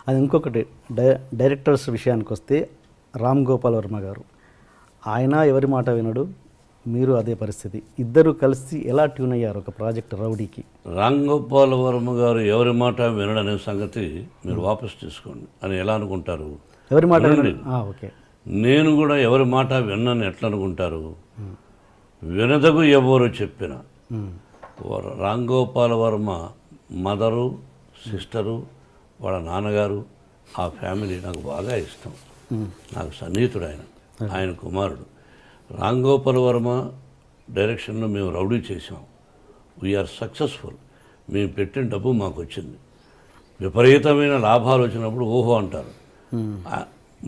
అది ఇంకొకటి డైరెక్టర్స్ విషయానికి వస్తే రామ్ గోపాల్ వర్మ గారు, ఆయన ఎవరి మాట వినడు, మీరు అదే పరిస్థితి. ఇద్దరు కలిసి ఎలా ట్యూన్ అయ్యారు ఒక ప్రాజెక్ట్ రౌడీకి? రామ్ గోపాల్ వర్మ గారు ఎవరి మాట వినడనే సంగతి మీరు వాపసు తీసుకోండి అని ఎలా అనుకుంటారు? ఎవరి మాట వినడు. ఓకే, నేను కూడా ఎవరి మాట విన్నాను ఎట్లా అనుకుంటారు? వినదగు ఎవరు చెప్పిన రామ్ గోపాల్ వర్మ మదరు, సిస్టరు, వాళ్ళ నాన్నగారు, ఆ ఫ్యామిలీ నాకు బాగా ఇష్టం. నాకు సన్నిహితుడు ఆయన కుమారుడు. రామ్ గోపాల్ వర్మ డైరెక్షన్లో మేము రౌడీ చేసాం. We are successful. మేము పెట్టిన డబ్బు మాకు వచ్చింది. విపరీతమైన లాభాలు వచ్చినప్పుడు ఓహో అంటారు.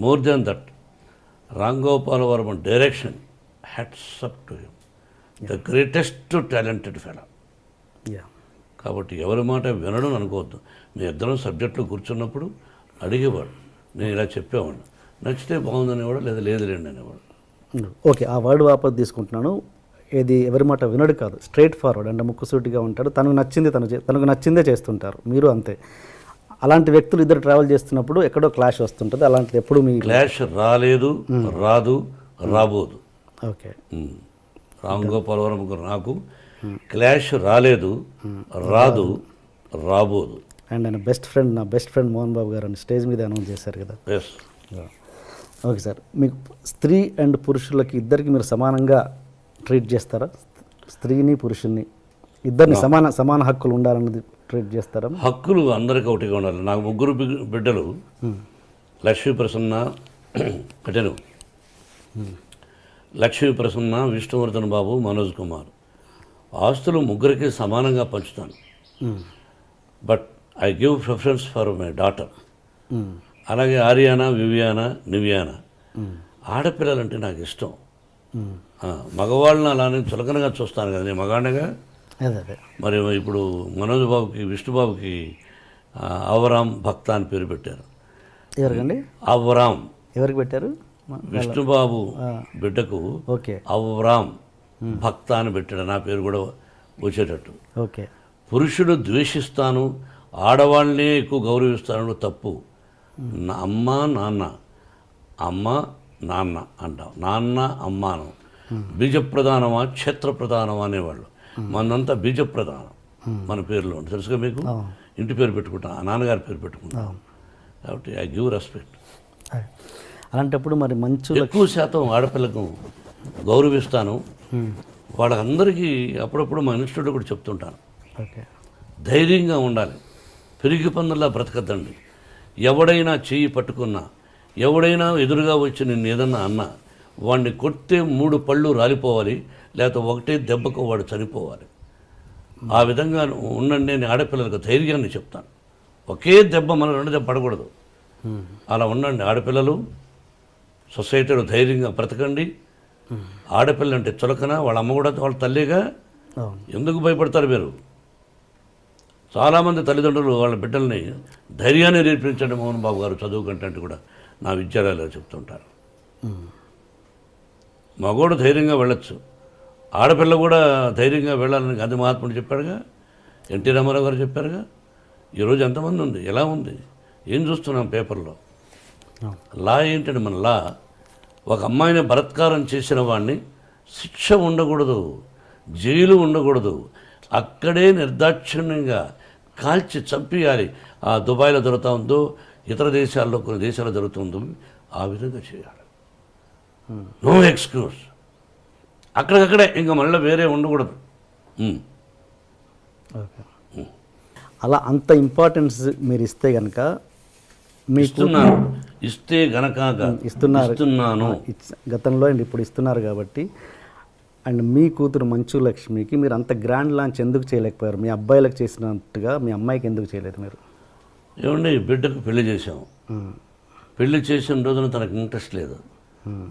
More than that, Ram Gopal Varma direction, hats up to him, the greatest talented fellow. కాబట్టి ఎవరి మాట వినడం అనుకోవద్దు. మీ ఇద్దరం సబ్జెక్టులో కూర్చున్నప్పుడు అడిగేవాడు, నేను ఇలా చెప్పేవాడు, నచ్చితే బాగుందనేవాడు, లేదా లేదులేండి అనేవాడు. ఓకే, ఆ వర్డ్ వాపస్ తీసుకుంటున్నాను. ఇది ఎవరి మాట వినడు కాదు, స్ట్రైట్ ఫార్వర్డ్, అంటే ముక్కుసూటిగా ఉంటాడు. తనకు నచ్చింది తనకు నచ్చిందే చేస్తుంటారు. మీరు అంతే. అలాంటి వ్యక్తులు ఇద్దరు ట్రావెల్ చేస్తున్నప్పుడు ఎక్కడో క్లాష్ వస్తుంటుంది. అలాంటిది ఎప్పుడు మీ క్లాష్ రాలేదు, రాదు, రాబోదు. ఓకే, రామ్ గోపాల్ వర్మ గారు నాకు క్లాష్ రాలేదు, రాదు, రాబోదు. అండ్ ఆయన నా బెస్ట్ ఫ్రెండ్ మోహన్ బాబు గారు అని స్టేజ్ మీద అనౌన్స్ చేశారు కదా. ఎస్. ఓకే సార్, మీకు స్త్రీ అండ్ పురుషులకి ఇద్దరికి మీరు సమానంగా ట్రీట్ చేస్తారా? స్త్రీని పురుషుల్ని ఇద్దరిని సమాన హక్కులు ఉండాలన్నది ట్రీట్ చేస్తారా? హక్కులు అందరికీ ఒకటిగా ఉండాలి. నాకు ముగ్గురు బిడ్డలు, లక్ష్మీ ప్రసన్న కటెను, లక్ష్మీ ప్రసన్న, విష్ణువర్ధన్ బాబు, మనోజ్ కుమార్. ఆస్తులు ముగ్గురికి సమానంగా పంచుతాను. But I give preference for my daughter. అలాగే ఆర్యానా, వివియానా, నివియానా. ఆడపిల్లలంటే నాకు ఇష్టం. మగవాళ్ళని అలానే చులకనగా చూస్తాను కదా, నేను మగాడిగా. మరి ఇప్పుడు మనోజ్ బాబుకి, విష్ణుబాబుకి అవరామ్ భక్త అని పేరు పెట్టారు. ఎవరికండి? అవరామ్. ఎవరికి పెట్టారు? విష్ణుబాబు బిడ్డకు అవరామ్ భక్త అని పెట్టాడు. నా పేరు కూడా వచ్చేటట్టు. ఓకే. పురుషుడు ద్వేషిస్తాను, ఆడవాళ్ళనే ఎక్కువ గౌరవిస్తాను తప్పు. అమ్మ నాన్న, అమ్మ నాన్న అంటాం, నాన్న అమ్మాను. బీజప్రధానమా క్షేత్ర ప్రధానమా అనేవాళ్ళు. మనంతా బీజప్రధానం మన పేరులో ఉంటుంది, తెలుసుగా మీకు. ఇంటి పేరు పెట్టుకుంటాం, నాన్నగారి పేరు పెట్టుకుంటాం. కాబట్టి ఐ గివ్ రెస్పెక్ట్. అలాంటప్పుడు మరి మంచి ఎక్కువ శాతం ఆడపిల్లకు గౌరవిస్తాను. వాళ్ళందరికీ అప్పుడప్పుడు మా ఇన్స్టిట్యూట్లో కూడా చెప్తుంటాను, ధైర్యంగా ఉండాలి, పెరిగి పందులా బ్రతకద్దండి. ఎవడైనా చెయ్యి పట్టుకున్నా, ఎవడైనా ఎదురుగా వచ్చి నిన్ను ఏదన్నా అన్నా, వాడిని కొడితే 3 పళ్ళు రాలిపోవాలి, లేకపోతే ఒకటే దెబ్బకు వాడు చనిపోవాలి. ఆ విధంగా ఉండండి. నేను ఆడపిల్లలకు ధైర్యాన్ని చెప్తాను. ఒకే దెబ్బ మన 2 దెబ్బ పడకూడదు. అలా ఉండండి ఆడపిల్లలు. సొసైటీలో ధైర్యంగా బ్రతకండి. ఆడపిల్ల అంటే చులకన, వాళ్ళ అమ్మ కూడా వాళ్ళ తల్లిగా. ఎందుకు భయపడతారు మీరు? చాలామంది తల్లిదండ్రులు వాళ్ళ బిడ్డల్ని ధైర్యాన్ని నేర్పించండి మోహన్ బాబు గారు చదువు కంటే కూడా నా విద్యాలయాలు చెప్తుంటారు. మగోడు ధైర్యంగా వెళ్ళొచ్చు, ఆడపిల్ల కూడా ధైర్యంగా వెళ్ళాలని గాంధీ మహాత్ముడు చెప్పాడుగా, ఎన్టీ రామారావు గారు చెప్పారుగా. ఈరోజు ఎంతమంది ఉంది, ఎలా ఉంది, ఏం చూస్తున్నాం పేపర్లో. లా ఏంటంటే మన లా, ఒక అమ్మాయిని బలాత్కారం చేసిన వాడిని శిక్ష ఉండకూడదు, జైలు ఉండకూడదు, అక్కడే నిర్దాక్షిణ్యంగా కాల్చి చంపేయాలి. ఆ దుబాయ్లో జరుగుతూ ఉందో, ఇతర దేశాల్లో కొన్ని దేశాల్లో జరుగుతుందో ఆ విధంగా చేయాలి. No excuse. అక్కడికక్కడే, ఇంకా మళ్ళీ వేరే ఉండకూడదు. అలా అంత ఇంపార్టెన్స్ మీరు ఇస్తే కనుక ఇస్తే గనక ఇస్తున్నాను గతంలో అండ్ ఇప్పుడు ఇస్తున్నారు కాబట్టి. అండ్ మీ కూతురు మంచు లక్ష్మికి మీరు అంత గ్రాండ్ లాంచ్ ఎందుకు చేయలేకపోయారు? మీ అబ్బాయిలకు చేసినట్టుగా మీ అమ్మాయికి ఎందుకు చేయలేదు మీరు? ఏమండి, బిడ్డకు పెళ్లి చేసాము. పెళ్లి చేసిన రోజున తనకు ఇంట్రెస్ట్ లేదు.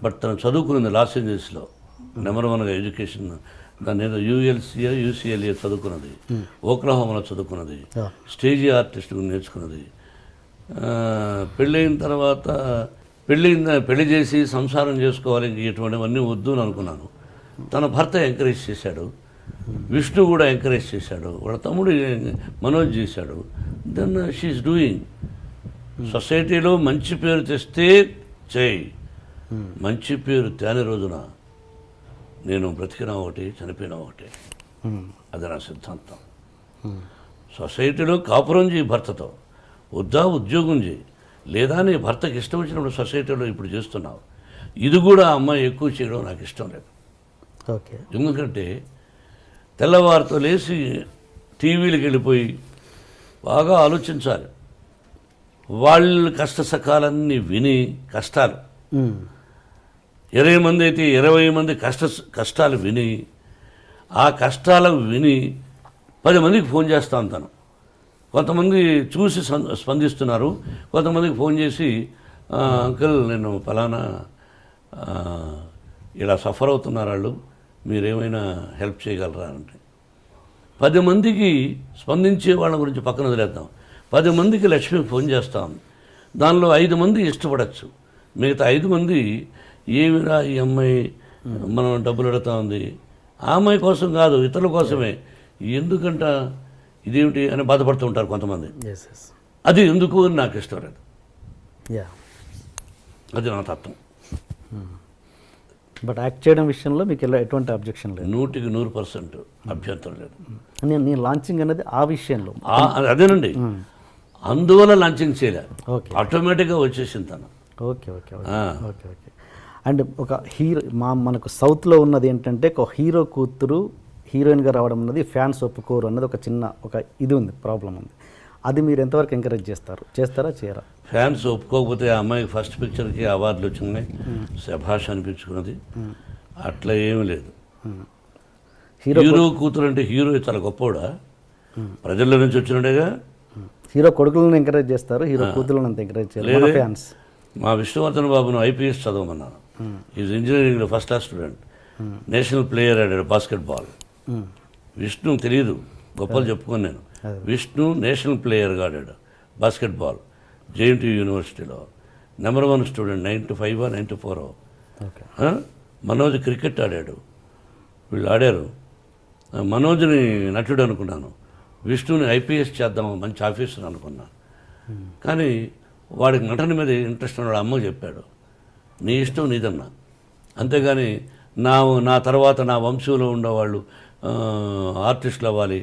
బట్ తను చదువుకున్నది లాస్ ఏంజల్స్లో నెంబర్ 1గా ఎడ్యుకేషన్. దాన్ని ఏదో యూసీఎల్ఏ చదువుకున్నది, ఓక్లహోమాలో చదువుకున్నది, స్టేజీ ఆర్టిస్ట్ నేర్చుకున్నది. పెళ్ళైన తర్వాత పెళ్లి చేసి సంసారం చేసుకోవాలి, ఇటువంటివన్నీ వద్దు అని అనుకున్నాను. తన భర్త ఎంకరేజ్ చేశాడు, విష్ణు కూడా ఎంకరేజ్ చేశాడు, వాళ్ళ తమ్ముడు మనోజ్ చేశాడు. Then she is doing. సొసైటీలో మంచి పేరు తెస్తే చేయి, మంచి పేరు తేని రోజున నేను బ్రతికినా ఒకటి, చనిపోయినా ఒకటి. అది నా సిద్ధాంతం. సొసైటీలో కాపురం చేయి భర్తతో, వద్దా ఉద్యోగం చేయి, లేదా నీ భర్తకి ఇష్టం వచ్చినప్పుడు సొసైటీలో ఇప్పుడు చేస్తున్నావు. ఇది కూడా అమ్మాయి ఎక్కువ చేయడం నాకు ఇష్టం లేదు. ఓకే. ఎందుకంటే తెల్లవారితో లేచి టీవీలకు వెళ్ళిపోయి బాగా ఆలోచించాలి. వాళ్ళ కష్ట సకాలన్నీ విని కష్టాలు 20 మంది అయితే 20 మంది కష్టాలు విని ఆ కష్టాలకు విని 10 మందికి ఫోన్ చేస్తా ఉంటాను. కొంతమంది చూసి స్పందిస్తున్నారు, కొంతమందికి ఫోన్ చేసి అంకుల్ నేను ఫలానా ఇలా సఫర్ అవుతున్నారు వాళ్ళు, మీరేమైనా హెల్ప్ చేయగలరా అంటే 10 మందికి స్పందించే వాళ్ళ గురించి పక్కన వదిలేద్దాం. 10 మందికి లక్ష్మికి ఫోన్ చేస్తాం, దానిలో 5 మంది ఇష్టపడచ్చు, మిగతా 5 మంది ఏమిరా ఈ అమ్మాయి మనం డబ్బులు అడుగుతా ఉంది, ఆ అమ్మాయి కోసం కాదు ఇతరుల కోసమే, ఎందుకంట ఇదేమిటి అని బాధపడుతూ ఉంటారు కొంతమంది. అది ఎందుకు అని నాకు ఇష్టం లేదు. అది నా తత్వం. బట్ యాక్ట్ చేయడం విషయంలో మీకు ఎటువంటి అబ్జెక్షన్ లేదు? 100% అభ్యంతరం లేదు. నేను లాంచింగ్ అనేది ఆ విషయంలో అదేనండి, అందువల్ల లాంచింగ్ చేయలే, ఓకే, ఆటోమేటిక్గా వచ్చేసింది తను. Okay okay okay okay. And ఒక హీరో మనకు సౌత్లో ఉన్నది ఏంటంటే ఒక హీరో కూతురు హీరోయిన్గా రావడం అన్నది ఫ్యాన్స్ ఒప్పుకోరు అన్నది ఒక ఇది ఉంది, ప్రాబ్లం ఉంది. అది మీరు ఎంతవరకు ఎంకరేజ్ చేస్తారా చేయరా? ఫ్యాన్స్ ఒప్పుకోకపోతే ఆ అమ్మాయికి ఫస్ట్ పిక్చర్కి అవార్డులు వచ్చినాయి, శభాష్ అనిపించుకున్నది, అట్లా ఏమీ లేదు. హీరో కూతురు అంటే హీరో చాలా గొప్పవాడా, ప్రజల్లో నుంచి వచ్చినట్టుగా. హీరో కొడుకులను ఎంకరేజ్ చేస్తారు, హీరో కూతురులను అంత ఎంకరేజ్ చేయలేదు ఫ్యాన్స్. మా విష్ణువర్ధన్ బాబును ఐపీఎస్ చదవమన్నాను, ఈజ్ ఇంజనీరింగ్లో first class student, national player ఆడాడు బాస్కెట్బాల్. విష్ణు తెలియదు, గొప్పలు చెప్పుకొని నేను. విష్ణు నేషనల్ ప్లేయర్గా ఆడాడు బాస్కెట్బాల్, జేఎన్టీ యూనివర్సిటీలో నెంబర్ 1 స్టూడెంట్, 95 94. మనోజ్ క్రికెట్ ఆడాడు, వీళ్ళు ఆడారు. మనోజ్ని నటుడు అనుకున్నాను, విష్ణుని ఐపీఎస్ చేద్దాం మంచి ఆఫీసర్ అనుకున్నాను. కానీ వాడికి నటన మీద ఇంట్రెస్ట్ ఉన్నాడు, అమ్మ చెప్పాడు నీ ఇష్టం నీదన్నా, అంతేగాని నా తర్వాత నా వంశంలో ఉండేవాళ్ళు ఆర్టిస్టులు అవ్వాలి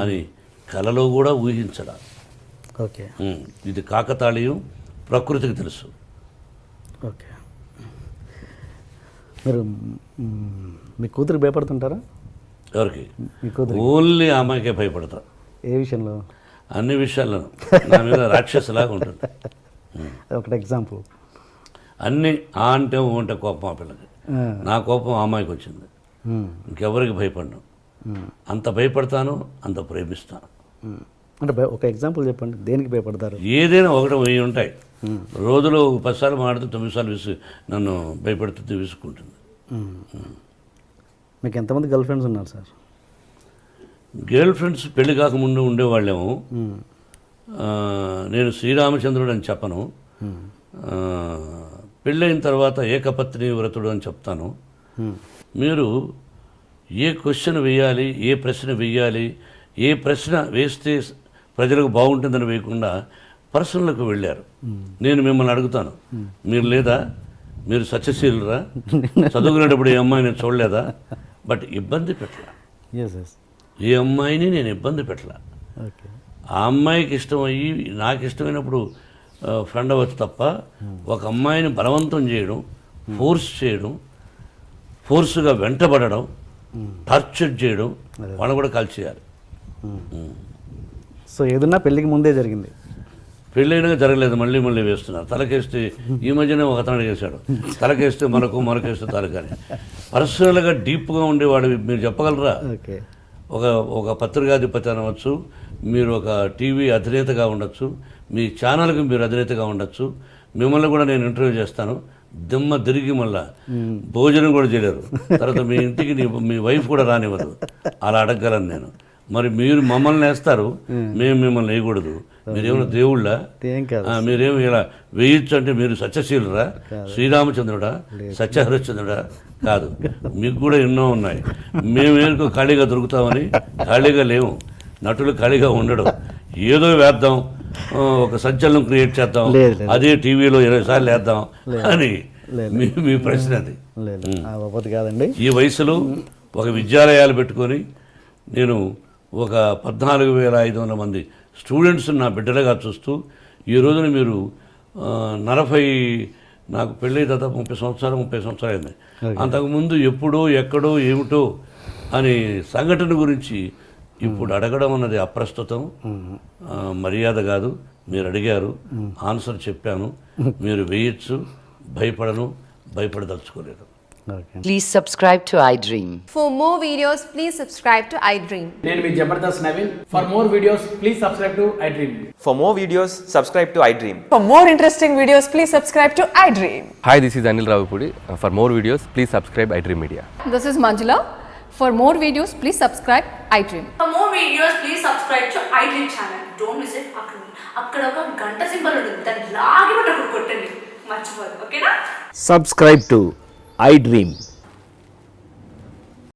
అని కలలో కూడా ఊహించడా. ఓకే, ఇది కాకతాళీయం, ప్రకృతికి తెలుసు. ఓకే. మీరు మీ కూతురికి భయపడుతుంటారా? ఎవరికి? మీ కూతురు. ఓన్లీ ఆ అమ్మాయికే భయపడతా. ఏ విషయంలో? అన్ని విషయాల్లోనూ నా మీద రాక్షసులాగా ఉంటుంది. ఒకటి ఎగ్జాంపుల్. అన్నీ ఆ అంటే ఓ అంటే కోపం ఆ పిల్లకి, నా కోపం ఆ అమ్మాయికి వచ్చింది, ఇంకెవరికి భయపడను. అంత భయపడతాను, అంత ప్రేమిస్తాను. అంటే ఒక ఎగ్జాంపుల్ చెప్పండి, దేనికి భయపడతారు? ఏదైనా 1 10 ఉంటాయి. రోజులో 10 సార్లు మాడితే 9 సార్లు నన్ను భయపడుతుంది, విసుక్కుంటుంది. మీకు ఎంతమంది గర్ల్ ఫ్రెండ్స్ ఉన్నారు సార్? గర్ల్ ఫ్రెండ్స్ పెళ్లి కాకముందు ఉండేవాళ్ళేమో. నేను శ్రీరామచంద్రుడు అని చెప్పను, పెళ్ళైన తర్వాత ఏకపత్ని వ్రతుడు అని చెప్తాను. మీరు ఏ క్వశ్చన్ వేయాలి, ఏ ప్రశ్న వేయాలి, ఏ ప్రశ్న వేస్తే ప్రజలకు బాగుంటుందని వేయకుండా పర్సనల్కి వెళ్ళారు. నేను మిమ్మల్ని అడుగుతాను, మీరు లేదా, మీరు సత్యశీలురా, చదువుకునేటప్పుడు ఏ అమ్మాయిని చూడలేదా? బట్ ఇబ్బంది పెట్టలా, ఏ అమ్మాయిని నేను ఇబ్బంది పెట్టలా. ఆ అమ్మాయికి ఇష్టమయ్యి నాకు ఇష్టమైనప్పుడు ఫ్రెండ్ అవ్వచ్చు తప్ప ఒక అమ్మాయిని బలవంతం చేయడం, ఫోర్స్ చేయడం, ఫోర్స్గా వెంటబడడం, టార్చర్ చేయడం, వాళ్ళు కూడా కాల్ చేయాలి. సో ఏదన్నా పెళ్ళికి ముందే జరిగింది, పెళ్ళైనా జరగలేదు, మళ్ళీ మళ్ళీ వేస్తున్నారు. తలకేస్తే ఈ మధ్యనే ఒక అతను వేశాడు, తలకేస్తే మరకేస్తే తలకని. పర్సనల్గా డీప్గా ఉండేవాడు మీరు చెప్పగలరా? ఒక పత్రికాధిపతి అనవచ్చు, మీరు ఒక టీవీ అధినేతగా ఉండొచ్చు, మీ ఛానల్కి మీరు అధినేతగా ఉండొచ్చు, మిమ్మల్ని కూడా నేను ఇంటర్వ్యూ చేస్తాను, దిమ్మ తిరిగి మళ్ళా భోజనం కూడా చేయలేరు, తర్వాత మీ ఇంటికి మీ వైఫ్ కూడా రానివ్వదు, అలా అడగగలను నేను. మరి మీరు మమ్మల్ని వేస్తారు, మేము మిమ్మల్ని వేయకూడదు. మీరేమైనా దేవుళ్ళ? మీరేమి ఇలా వేయచ్చు అంటే మీరు సత్యశీలురా, శ్రీరామచంద్రుడా, సత్యహరిశ్చంద్రుడా? కాదు, మీకు కూడా ఎన్నో ఉన్నాయి. మేమేందుకు ఖాళీగా దొరుకుతామని ఖాళీగా లేవు, నటులు ఖాళీగా ఉండడం. ఏదో వేద్దాం, ఒక సంచలనం క్రియేట్ చేద్దాం, లేదు, లేదు. అదే టీవీలో 20 సార్లు వేద్దాం అని మీ ప్రశ్న అది. లేదు ఆ బాపతి కాదండి. ఈ వయసులో ఒక విద్యాలయాలు పెట్టుకొని నేను ఒక 14,500 మంది స్టూడెంట్స్ నా బిడ్డలుగా చూస్తూ ఈ రోజున మీరు 40 నాకు పెళ్ళి దాదాపు 30 సంవత్సరాలు అయింది. అంతకుముందు ఎప్పుడో ఎక్కడో ఏమిటో అని సంఘటన గురించి ఇప్పుడు అడగడం అన్నది అప్రస్తుతం, మర్యాద కాదు. మీరు అడిగారు, ఆన్సర్ చెప్పాను. మీరు వేయచ్చు, భయపడదలుచుకోలేదు. Okay. Please subscribe to iDream. For more videos, please subscribe to iDream. నేను మీ Jabardasth Naveen. For more videos please subscribe to iDream. For more videos, subscribe to iDream. For more interesting videos, please subscribe to iDream. Hi, this is Anil Ravipudi. For more videos, please subscribe iDream Media. This is Manjula. For more videos, please subscribe iDream. For more videos, please subscribe to iDream channel. Don't miss it. అక్కడ ఒక గంట symbol ఉంటుంది, దాన్ని లాగి కొట్టండి, మర్చిపోదు. ఓకేనా? Subscribe to iDream.